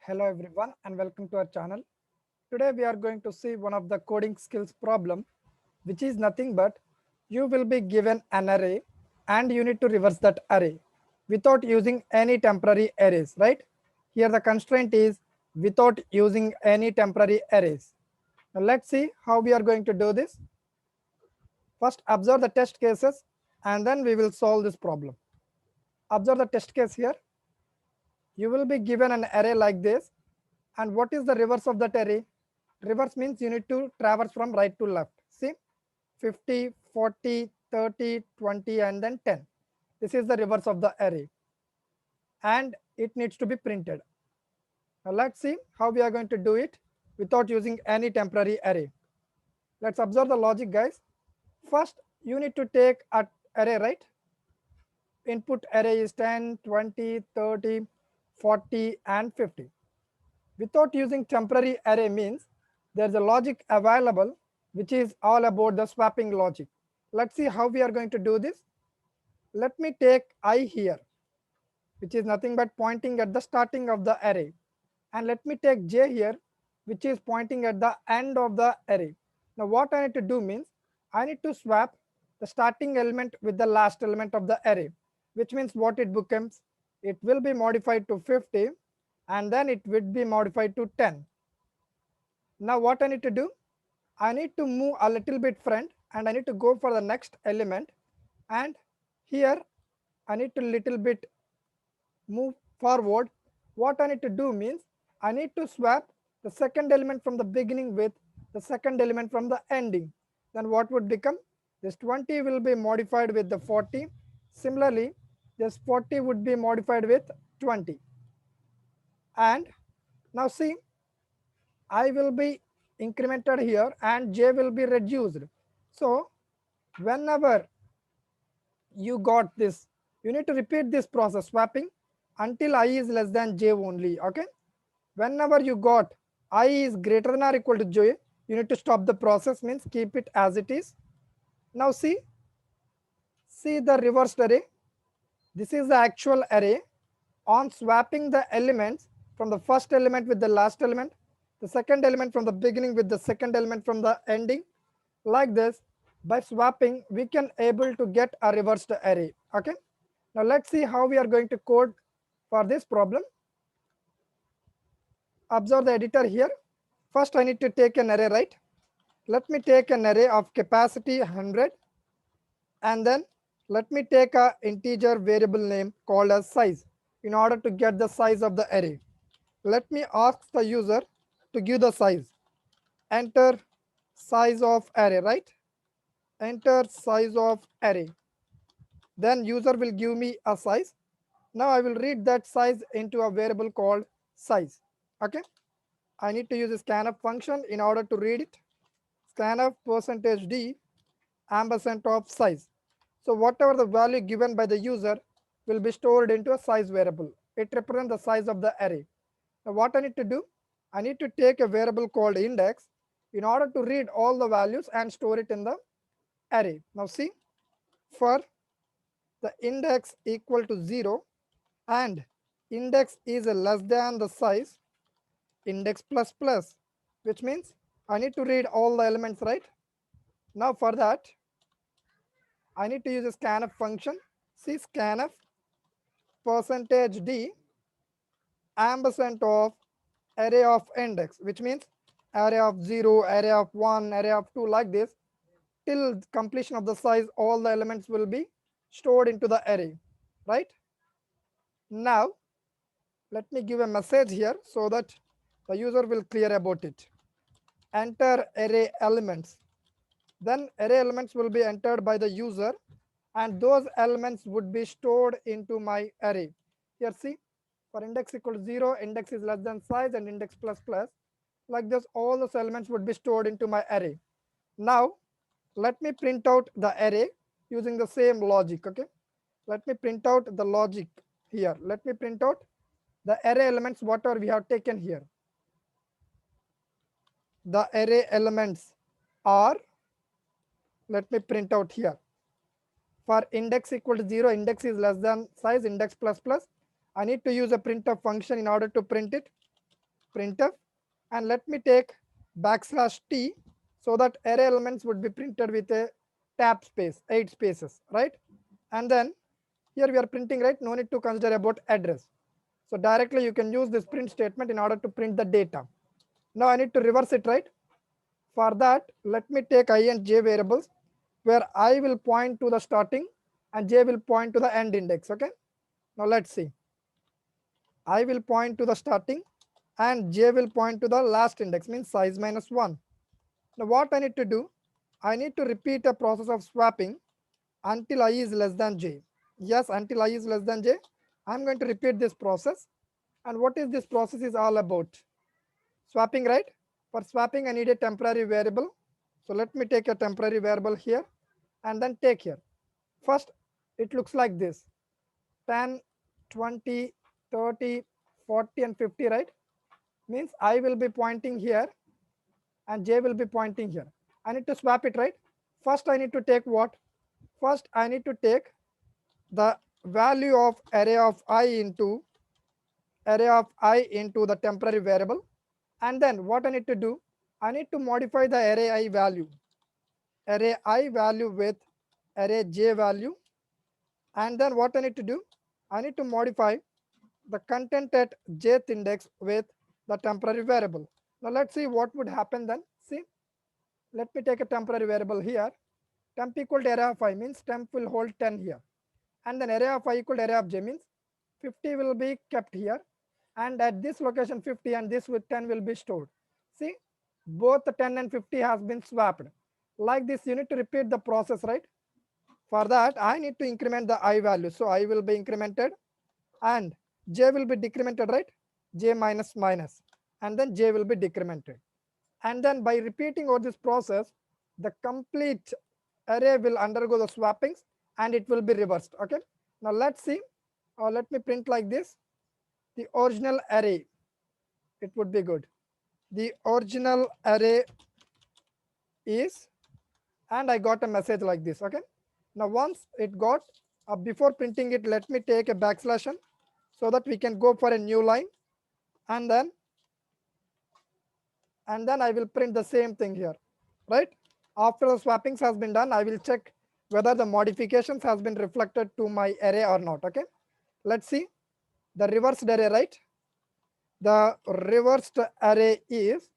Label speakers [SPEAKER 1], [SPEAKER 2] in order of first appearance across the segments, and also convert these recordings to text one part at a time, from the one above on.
[SPEAKER 1] Hello everyone and welcome to our channel. Today we are going to see one of the coding skills problem, which is nothing but you will be given an array and you need to reverse that array without using any temporary arrays, right? Here the constraint is without using any temporary arrays. Now let's see how we are going to do this. First observe the test cases and then we will solve this problem. Observe the test case here. You will be given an array like this. And what is the reverse of that array? Reverse means you need to traverse from right to left. See, 50, 40, 30, 20, and then 10. This is the reverse of the array. And it needs to be printed. Now let's see how we are going to do it without using any temporary array. Let's observe the logic, guys. First, you need to take an array, right? Input array is 10, 20, 30, 40, and 50. Without using temporary array means there's a logic available which is all about the swapping logic. Let's see how we are going to do this. Let me take I here, which is nothing but pointing at the starting of the array. And let me take j here, which is pointing at the end of the array. Now what I need to do means I need to swap the starting element with the last element of the array, which means what it becomes, it will be modified to 50 and then it would be modified to 10. Now what I need to do, I need to move a little bit front and I need to go for the next element, and here I need to little bit move forward. What I need to do means I need to swap the second element from the beginning with the second element from the ending. Then what would become, this 20 will be modified with the 40. Similarly, this 40 would be modified with 20. And now see, I will be incremented here and j will be reduced. So whenever you got this, you need to repeat this process swapping until I is less than j only. Okay, whenever you got I is greater than or equal to j, you need to stop the process, means keep it as it is. Now see the reversed array. This is the actual array. On swapping the elements from the first element with the last element, the second element from the beginning with the second element from the ending, like this, by swapping we can able to get a reversed array. Okay, now let's see how we are going to code for this problem. Observe the editor here. First I need to take an array, right? Let me take an array of capacity 100, and then let me take a integer variable name called as size in order to get the size of the array. Let me ask the user to give the size. Enter size of array, right? Enter size of array. Then user will give me a size. Now I will read that size into a variable called size. Okay, I need to use a scanf function in order to read it. Scanf %d ampersand of size. So whatever the value given by the user will be stored into a size variable. It represents the size of the array. Now what I need to do, I need to take a variable called index in order to read all the values and store it in the array. Now see, for the index equal to 0 and index is less than the size, index plus plus, which means I need to read all the elements, right? Now for that, I need to use a scanf function. See, scanf %d ampersand of array of index, which means array of 0, array of 1, array of 2, like this. Till completion of the size, all the elements will be stored into the array, right? Now let me give a message here so that the user will clear about it. Enter array elements. Then array elements will be entered by the user and those elements would be stored into my array. Here see, for index equal to 0, index is less than size, and index plus plus, like this all those elements would be stored into my array. Now let me print out the array using the same logic. Okay, let me print out the logic here. Let me print out the array elements whatever we have taken here. The array elements are, let me print out here, for index equal to 0, index is less than size, index plus plus. I need to use a printf function in order to print it. printf, and let me take \t so that array elements would be printed with a tab space, 8 spaces, right? And then here we are printing, right? No need to consider about address. So directly you can use this print statement in order to print the data. Now I need to reverse it, right? For that, let me take I and j variables, where I will point to the starting and j will point to the end index. Okay. Now let's see. I will point to the starting and j will point to the last index, means size minus 1. Now what I need to do? I need to repeat a process of swapping until I is less than j. Yes, until I is less than j. I'm going to repeat this process. And what is this process is all about? Swapping, right? For swapping, I need a temporary variable. So let me take a temporary variable here and then take here. First, it looks like this: 10, 20, 30, 40, and 50, right? Means I will be pointing here and j will be pointing here. I need to swap it, right? First, I need to take what? First, I need to take the value of array of I into the temporary variable. And then what I need to do? I need to modify the array I value with array j value. And then what I need to do? I need to modify the content at jth index with the temporary variable. Now let's see what would happen then. See, let me take a temporary variable here. Temp equal to array of I means temp will hold 10 here. And then array of I equal to array of j means 50 will be kept here. And at this location 50 and this with 10 will be stored. See, both the 10 and 50 has been swapped. Like this, you need to repeat the process, right? For that, I need to increment the I value. So I will be incremented and j will be decremented, right? J minus minus, and then j will be decremented. And then by repeating all this process, the complete array will undergo the swappings and it will be reversed. Okay. Now let's see. Let me print like this. The original array, it would be good. The original array is, and I got a message like this. Okay. Now once it got, before printing it, let me take a \n so that we can go for a new line, and then I will print the same thing here, right? After the swappings has been done, I will check whether the modifications has been reflected to my array or not. Okay, let's see the reversed array, right? The reversed array is,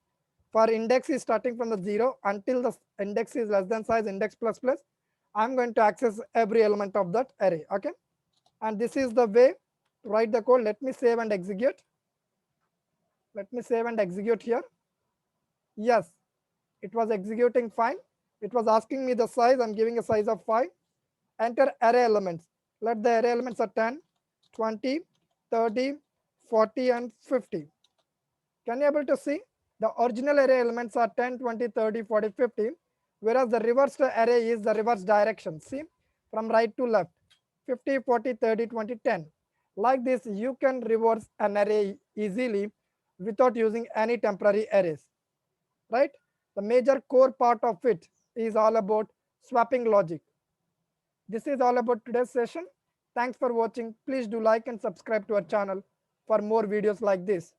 [SPEAKER 1] for index is starting from the 0 until the index is less than size index plus plus. I'm going to access every element of that array. Okay, and this is the way to write the code. Let me save and execute. Let me save and execute here. Yes, it was executing fine. It was asking me the size. I'm giving a size of 5. Enter array elements. Let the array elements are 10, 20, 30, 40, and 50. Can you able to see? The original array elements are 10, 20, 30, 40, 50. Whereas the reversed array is the reverse direction. See, from right to left. 50, 40, 30, 20, 10. Like this, you can reverse an array easily without using any temporary arrays. Right? The major core part of it is all about swapping logic. This is all about today's session. Thanks for watching. Please do like and subscribe to our channel for more videos like this.